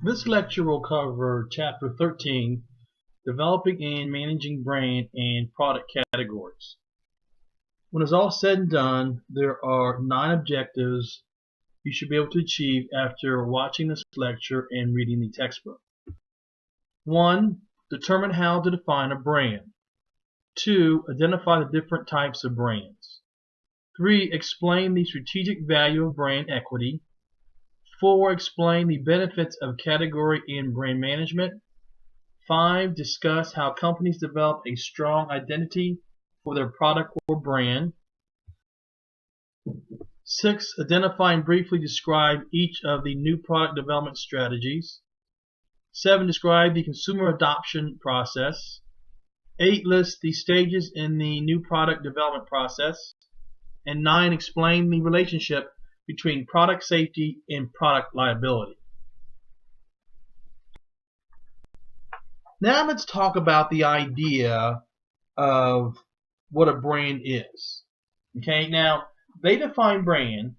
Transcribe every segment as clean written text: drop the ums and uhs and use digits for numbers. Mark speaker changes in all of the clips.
Speaker 1: This lecture will cover Chapter 13, Developing and Managing Brand and Product Categories. When it's all said and done, there are 9 objectives you should be able to achieve after watching this lecture and reading the textbook. 1. Determine how to define a brand. 2. Identify the different types of brands. 3. Explain the strategic value of brand equity. 4. Explain the benefits of category and brand management. 5. Discuss how companies develop a strong identity for their product or brand. 6. Identify and briefly describe each of the new product development strategies. 7. Describe the consumer adoption process. 8. List the stages in the new product development process. And 9. Explain the relationship between product safety and product liability. Now let's talk about the idea of what a brand is. Okay, now they define brand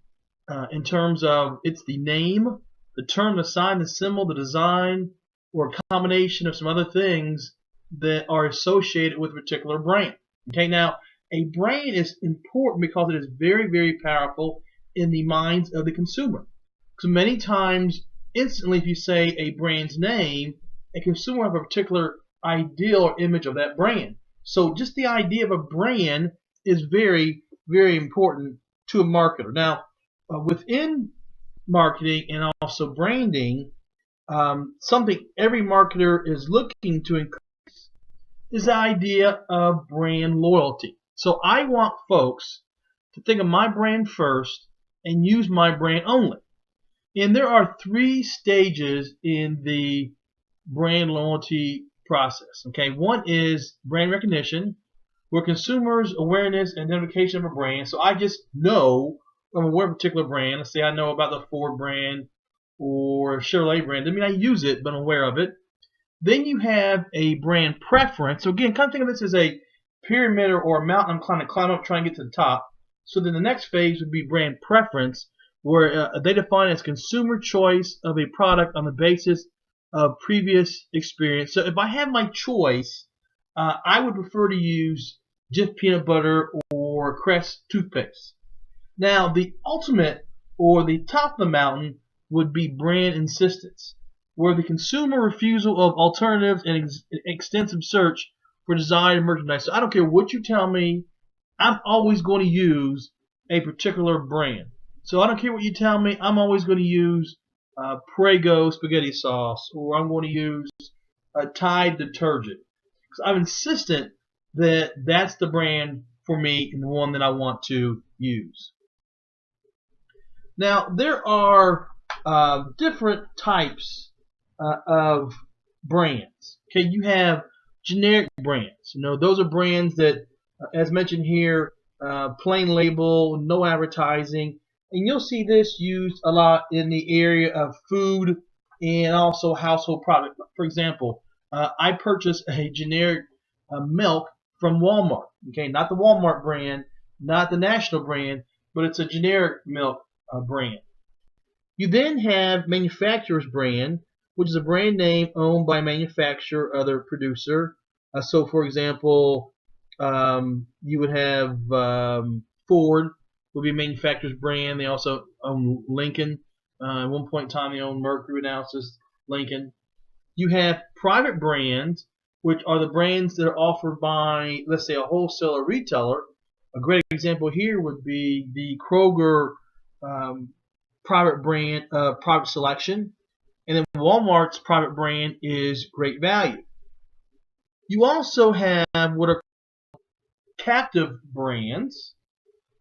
Speaker 1: in terms of it's the name, the term, the sign, the symbol, the design, or a combination of some other things that are associated with a particular brand. Okay, now a brand is important because it is very, very powerful in the minds of the consumer. So many times, instantly, if you say a brand's name, a consumer will have a particular ideal or image of that brand. So just the idea of a brand is very, very important to a marketer. Now, within marketing and also branding, something every marketer is looking to increase is the idea of brand loyalty. So I want folks to think of my brand first and use my brand only. And there are 3 stages in the brand loyalty process. Okay, one is brand recognition, where consumers' awareness and identification of a brand. So I just know I'm aware of a particular brand. Let's say I know about the Ford brand or Chevrolet brand. I mean, I use it, but I'm aware of it. Then you have a brand preference. So again, kind of think of this as a pyramid or a mountain I'm trying to climb up, trying to get to the top. So then the next phase would be brand preference, where they define as consumer choice of a product on the basis of previous experience. So if I had my choice, I would prefer to use Jif peanut butter or Crest toothpaste. Now, the ultimate or the top of the mountain would be brand insistence, where the consumer refusal of alternatives and extensive search for desired merchandise. So I don't care what you tell me, I'm always going to use a particular brand. So I don't care what you tell me, I'm always going to use Prego spaghetti sauce, or I'm going to use Tide detergent. Because I'm insistent that that's the brand for me and the one that I want to use. Now, there are different types of brands. Okay, you have generic brands. You know, those are brands that, as mentioned here, plain label, no advertising. And you'll see this used a lot in the area of food and also household product. For example, I purchased a generic milk from Walmart. Okay, not the Walmart brand, not the national brand, but it's a generic milk brand. You then have manufacturer's brand, which is a brand name owned by a manufacturer or other producer. So, for example, you would have Ford would be a manufacturer's brand. They also own Lincoln. At one point in time, they owned Mercury. Now it's just Lincoln. You have private brands, which are the brands that are offered by, let's say, a wholesaler retailer. A great example here would be the Kroger private brand, Private Selection. And then Walmart's private brand is Great Value. You also have what are captive brands,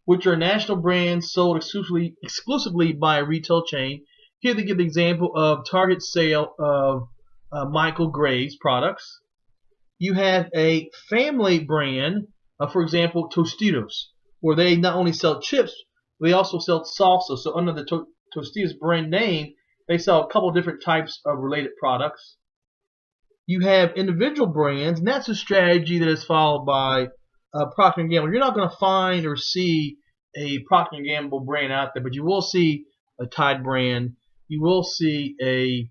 Speaker 1: which are national brands sold exclusively by a retail chain. Here they give the example of Target's sale of Michael Graves products. You have a family brand, for example, Tostitos, where they not only sell chips, but they also sell salsa. So under the Tostitos brand name, they sell a couple different types of related products. You have individual brands, and that's a strategy that is followed by Procter & Gamble. You're not going to find or see a Procter & Gamble brand out there, but you will see a Tide brand. You will see a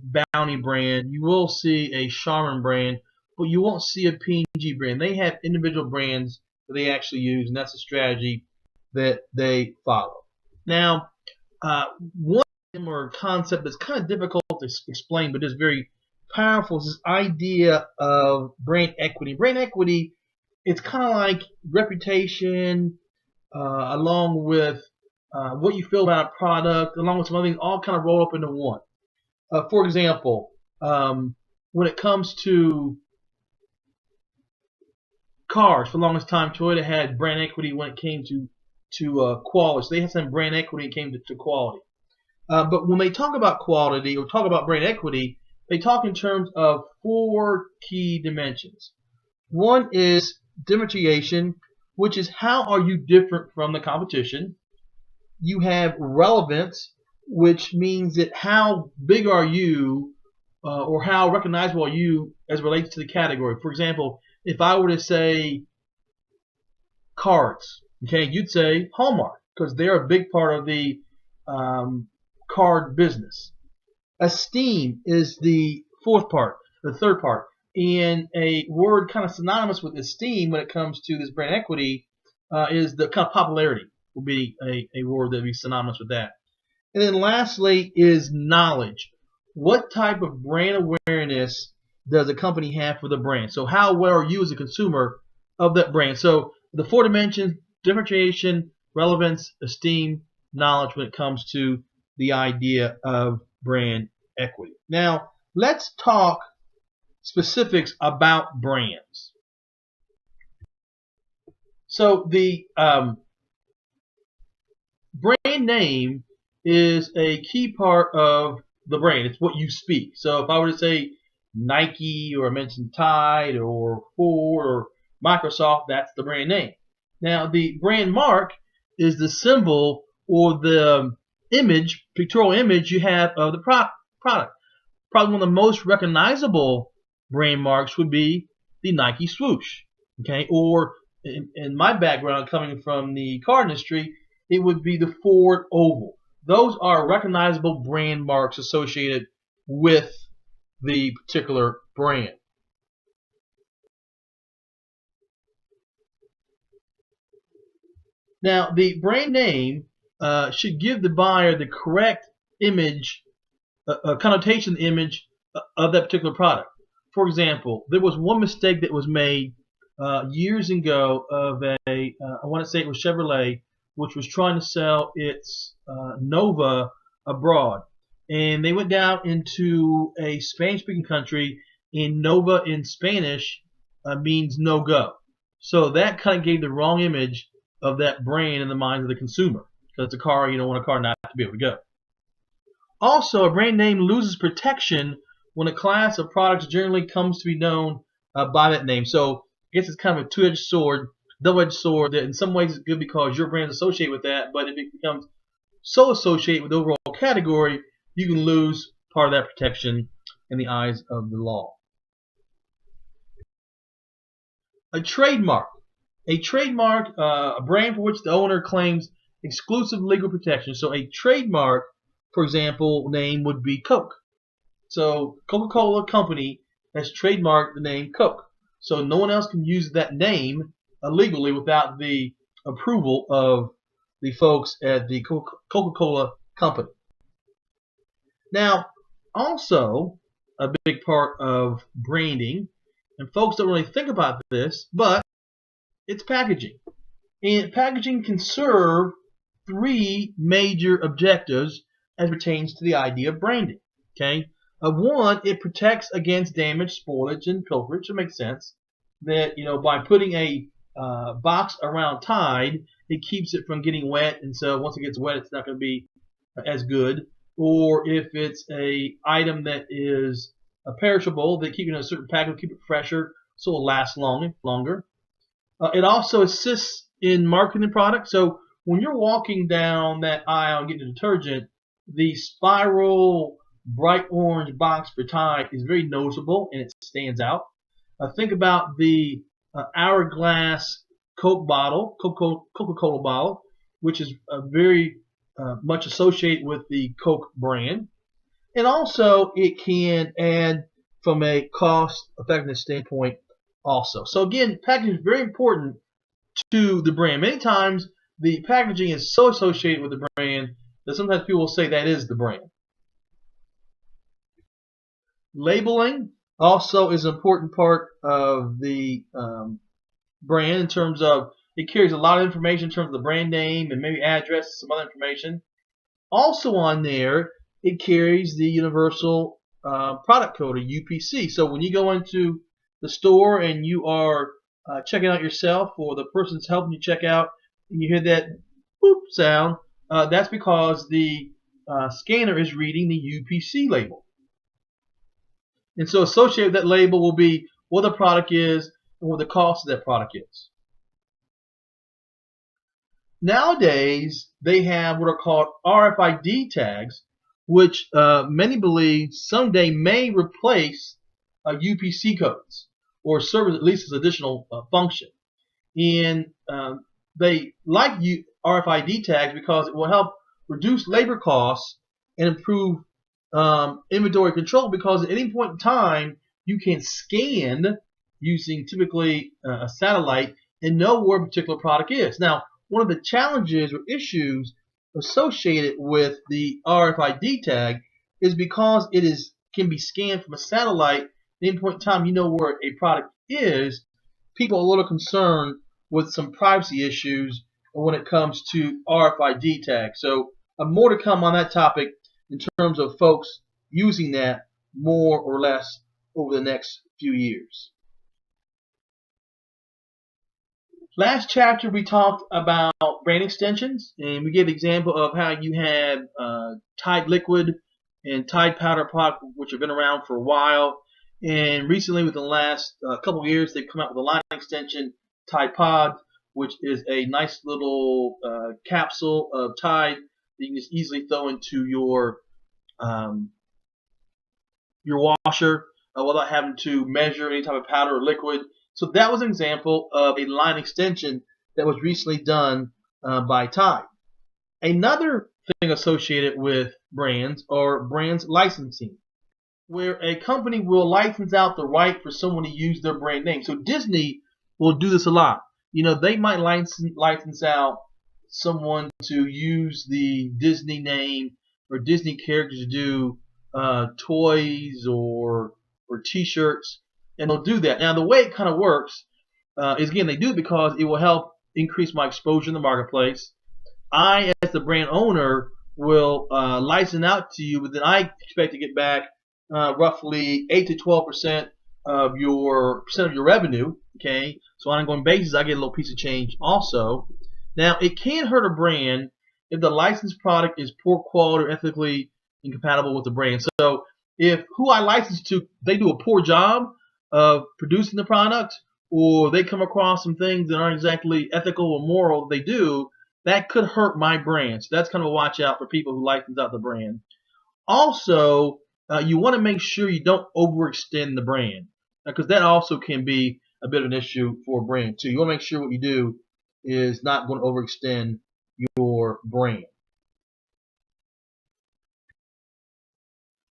Speaker 1: Bounty brand. You will see a Charmin brand, but you won't see a P&G brand. They have individual brands that they actually use, and that's a strategy that they follow. Now, one or concept that's kind of difficult to explain, but is very powerful is this idea of brand equity. Brand equity, it's kind of like reputation, along with what you feel about a product, along with some other things, all kind of roll up into one. For example, when it comes to cars, for the longest time, Toyota had brand equity when it came to quality. So they had some brand equity when it came to quality. But when they talk about quality or talk about brand equity, they talk in terms of 4 key dimensions. One is differentiation, which is how are you different from the competition. You have relevance, which means that how big are you or how recognizable are you as it relates to the category. For example, if I were to say cards, okay, you'd say Hallmark because they're a big part of the card business. Esteem is the third part. And a word kind of synonymous with esteem when it comes to this brand equity is the kind of popularity will be a word that would be synonymous with that. And then lastly is knowledge. What type of brand awareness does a company have for the brand? So how well are you as a consumer of that brand? So the 4 dimensions, differentiation, relevance, esteem, knowledge when it comes to the idea of brand equity. Now, let's talk specifics about brands. So the brand name is a key part of the brand. It's what you speak. So if I were to say Nike or I mentioned Tide or Ford or Microsoft, that's the brand name. Now the brand mark is the symbol or the image, pictorial image you have of the product. Probably one of the most recognizable brand marks would be the Nike swoosh. Okay, or in my background coming from the car industry, it would be the Ford oval. Those are recognizable brand marks associated with the particular brand. Now, the brand name should give the buyer the correct image, connotation image of that particular product. For example, there was one mistake that was made years ago of I want to say it was Chevrolet, which was trying to sell its Nova abroad. And they went down into a Spanish-speaking country, and Nova in Spanish means no go. So that kind of gave the wrong image of that brand in the minds of the consumer. Because it's a car, you don't want a car not to be able to go. Also, a brand name loses protection when a class of products generally comes to be known by that name. So I guess it's kind of a two-edged sword, double-edged sword that in some ways is good because your brand is associated with that, but if it becomes so associated with the overall category, you can lose part of that protection in the eyes of the law. A trademark. A trademark, a brand for which the owner claims exclusive legal protection. So a trademark, for example, name would be Coke. So Coca-Cola Company has trademarked the name Coke. So no one else can use that name legally without the approval of the folks at the Coca-Cola Company. Now, also a big part of branding, and folks don't really think about this, but it's packaging. And packaging can serve 3 major objectives as pertains to the idea of branding. Okay, one, it protects against damage, spoilage, and pilferage. It makes sense that by putting a box around Tide, it keeps it from getting wet, and so once it gets wet, it's not going to be as good. Or if it's a item that is perishable, they keep it in a certain package, keep it fresher, so it'll last longer. It also assists in marketing the product. So when you're walking down that aisle and getting detergent, the spiral bright orange box for Tide is very noticeable and it stands out. Think about the hourglass Coke bottle, Coca-Cola bottle, which is very much associated with the Coke brand. And also it can add from a cost effectiveness standpoint also. So again, packaging is very important to the brand. Many times the packaging is so associated with the brand that sometimes people will say that is the brand. Labeling also is an important part of the brand in terms of it carries a lot of information in terms of the brand name and maybe address, some other information. Also on there, it carries the Universal Product Code, or UPC. So when you go into the store and you are checking out yourself, or the person's helping you check out, and you hear that boop sound, that's because the scanner is reading the UPC label. And so associated with that label will be what the product is and what the cost of that product is. Nowadays, they have what are called RFID tags, which many believe someday may replace UPC codes or serve at least as additional function. And they like RFID tags because it will help reduce labor costs and improve inventory control, because at any point in time you can scan using typically a satellite and know where a particular product is. Now, one of the challenges or issues associated with the RFID tag is because it can be scanned from a satellite. At any point in time you know where a product is, people are a little concerned with some privacy issues when it comes to RFID tags. So more to come on that topic in terms of folks using that more or less over the next few years. Last chapter we talked about brand extensions, and we gave the example of how you had Tide Liquid and Tide Powder product, which have been around for a while. And recently, within the last couple of years, they've come out with a line extension, Tide Pod, which is a nice little capsule of Tide that you can just easily throw into your washer without having to measure any type of powder or liquid. So that was an example of a line extension that was recently done by Tide. Another thing associated with brands are brands licensing, where a company will license out the right for someone to use their brand name. So Disney will do this a lot. You know, they might license out someone to use the Disney name or Disney characters to do toys or T-shirts, and they'll do that. Now, the way it kind of works is, again, they do it because it will help increase my exposure in the marketplace. I, as the brand owner, will license out to you, but then I expect to get back roughly 8 to 12% of your revenue. Okay, so on an ongoing basis, I get a little piece of change also. Now, it can hurt a brand if the licensed product is poor quality or ethically incompatible with the brand. So if who I license to, they do a poor job of producing the product, or they come across some things that aren't exactly ethical or moral they do, that could hurt my brand. So that's kind of a watch out for people who license out the brand. Also, you want to make sure you don't overextend the brand, because that also can be a bit of an issue for a brand too. You want to make sure what you do is not going to overextend your brand.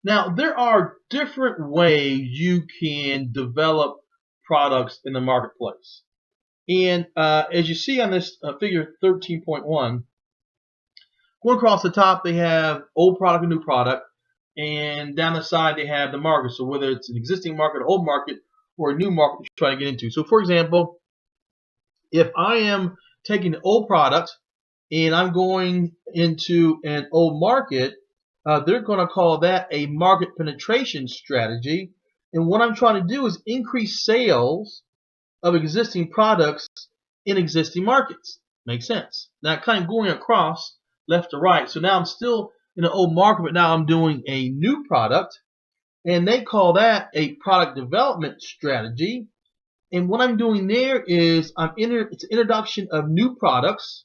Speaker 1: Now, there are different ways you can develop products in the marketplace. And as you see on this figure 13.1, going across the top, they have old product and new product. And down the side, they have the market. So whether it's an existing market, old market, or a new market you're trying to get into. So for example, if I am taking an old product and I'm going into an old market, they're going to call that a market penetration strategy. And what I'm trying to do is increase sales of existing products in existing markets. Makes sense. Now, kind of going across left to right. So now I'm still in an old market, but now I'm doing a new product. And they call that a product development strategy. And what I'm doing there is it's an introduction of new products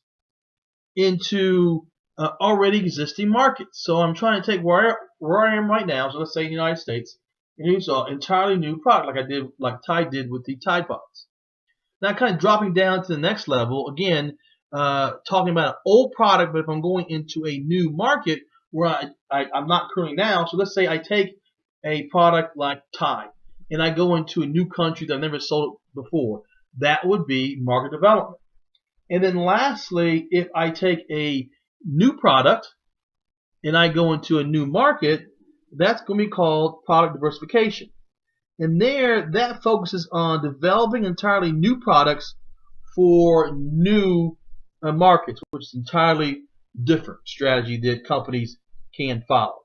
Speaker 1: into already existing markets. So I'm trying to take where I am right now, so let's say the United States, and use an entirely new product like Tide did with the Tide Pods. Now kind of dropping down to the next level, again, talking about an old product, but if I'm going into a new market, where I'm not currently now. So let's say I take a product like Tide and I go into a new country that I've never sold before. That would be market development. And then lastly, if I take a new product and I go into a new market, that's going to be called product diversification. And there, that focuses on developing entirely new products for new markets, which is entirely different strategy that companies can follow.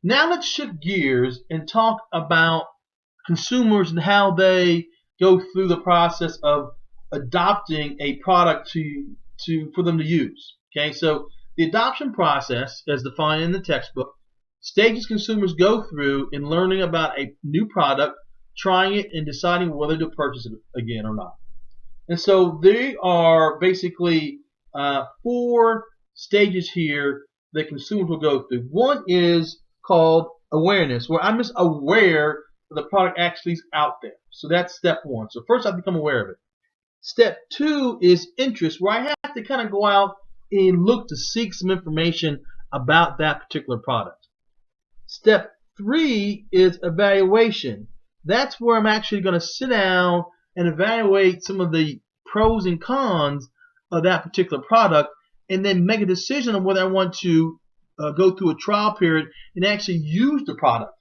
Speaker 1: Now let's shift gears and talk about consumers and how they go through the process of adopting a product for them to use. Okay, so the adoption process, as defined in the textbook, stages consumers go through in learning about a new product, trying it, and deciding whether to purchase it again or not. And so there are basically 4 stages here that consumers will go through. One is called awareness, where I'm just aware that the product actually is out there. So that's step 1. So first I become aware of it. Step 2 is interest, where I have to kind of go out and look to seek some information about that particular product. Step 3 is evaluation. That's where I'm actually going to sit down and evaluate some of the pros and cons of that particular product and then make a decision on whether I want to go through a trial period and actually use the product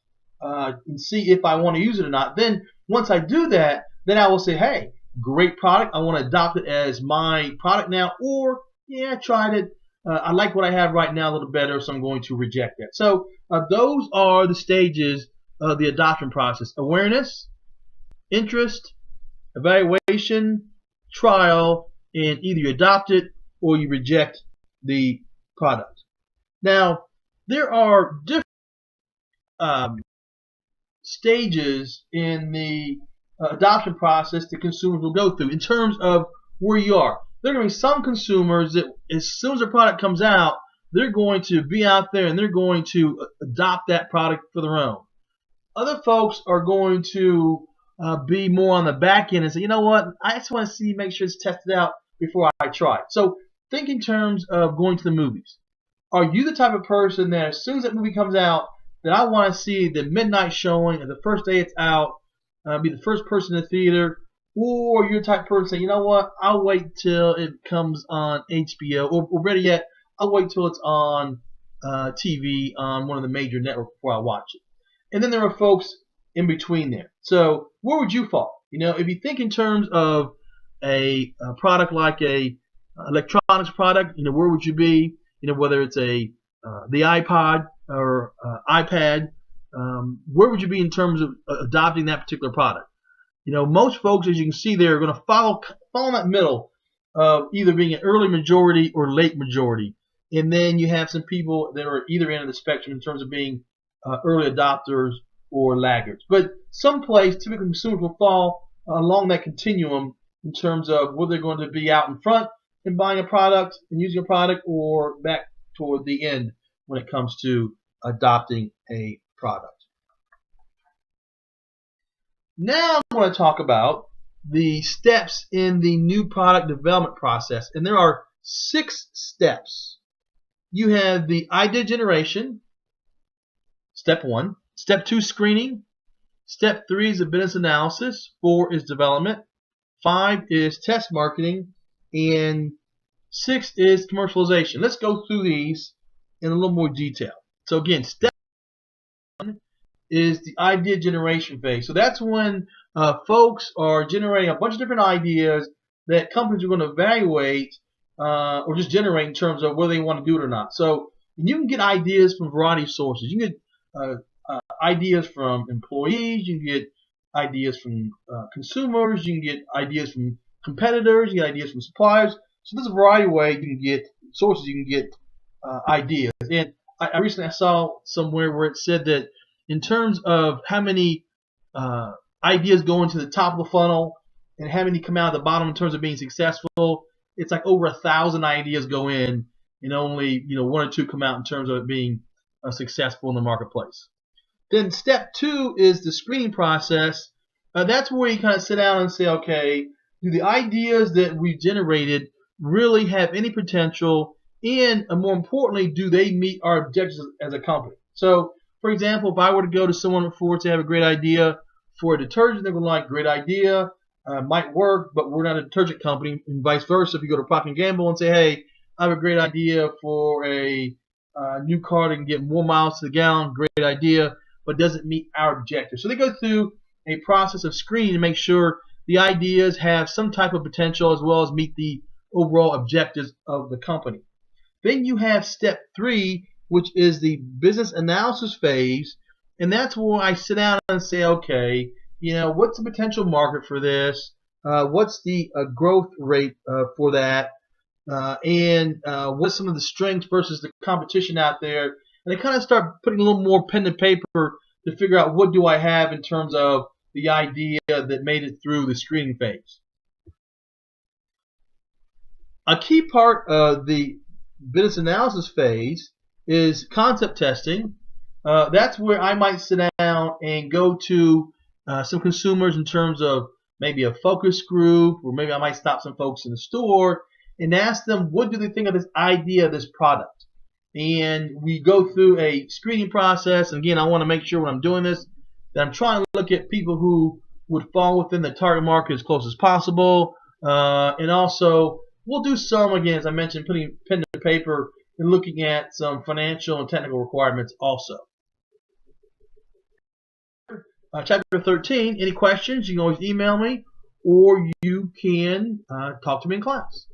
Speaker 1: and see if I want to use it or not. Then once I do that, then I will say, hey, great product. I want to adopt it as my product now. Or, yeah, I tried it. I like what I have right now a little better, so I'm going to reject that. So those are the stages of the adoption process: awareness, interest, evaluation, trial, and either you adopt it or you reject the product. Now, there are different stages in the adoption process that consumers will go through in terms of where you are. There are going to be some consumers that as soon as the product comes out, they're going to be out there and they're going to adopt that product for their own. Other folks are going to be more on the back end and say, you know what, I just want to see, make sure it's tested out before I try it. So think in terms of going to the movies. Are you the type of person that as soon as that movie comes out, that I want to see the midnight showing or the first day it's out, be the first person in the theater? Or you're the type of person saying, you know what, I'll wait till it comes on HBO, or better yet, I'll wait till it's on TV on one of the major networks before I watch it. And then there are folks in between there. So where would you fall? You know, if you think in terms of a product like a electronics product, you know, where would you be? You know, whether it's the iPod or iPad, where would you be in terms of adopting that particular product? You know, most folks, as you can see there, are going to follow in that middle of either being an early majority or late majority. And then you have some people that are either end of the spectrum in terms of being early adopters or laggards. But someplace, typically consumers will fall along that continuum in terms of whether they're going to be out in front and buying a product and using a product, or back toward the end when it comes to adopting a product. Now I'm going to talk about the steps in the new product development process, and there are 6 steps. You have the idea generation, step 1. Step 2, screening. Step 3 is the business analysis. 4 is development. 5 is test marketing. And 6 is commercialization. Let's go through these in a little more detail. So again, step 1 is the idea generation phase. So that's when folks are generating a bunch of different ideas that companies are going to evaluate or just generate in terms of whether they want to do it or not. So you can get ideas from a variety of sources. You can get ideas from employees. You can get ideas from consumers. You can get ideas from competitors. You get ideas from suppliers. So there's a variety of ways you can get sources. You can get ideas. And I recently saw somewhere where it said that in terms of how many ideas go into the top of the funnel and how many come out of the bottom in terms of being successful, it's like over 1,000 ideas go in and only 1 or 2 come out in terms of it being successful in the marketplace. Then step 2 is the screening process. That's where you kind of sit down and say, okay, do the ideas that we generated really have any potential, and more importantly, do they meet our objectives as a company? So, for example, if I were to go to someone before to have a great idea for a detergent, they would like, great idea, might work, but we're not a detergent company, and vice versa. If you go to Procter & Gamble and say, hey, I have a great idea for a new car that can get more miles to the gallon, great idea, but doesn't meet our objectives. So they go through a process of screening to make sure the ideas have some type of potential as well as meet the overall objectives of the company. Then you have step 3, which is the business analysis phase, and that's where I sit down and say, okay, what's the potential market for this? What's the growth rate for that? And what's some of the strengths versus the competition out there? And I kind of start putting a little more pen to paper to figure out what do I have in terms of the idea that made it through the screening phase. A key part of the business analysis phase is concept testing. That's where I might sit down and go to some consumers in terms of maybe a focus group, or maybe I might stop some folks in the store and ask them what do they think of this idea of this product. And we go through a screening process. And again, I want to make sure when I'm doing this that I'm trying to look at people who would fall within the target market as close as possible. And also, we'll do some, again, as I mentioned, putting pen to paper and looking at some financial and technical requirements also. Chapter 13, any questions, you can always email me, or you can talk to me in class.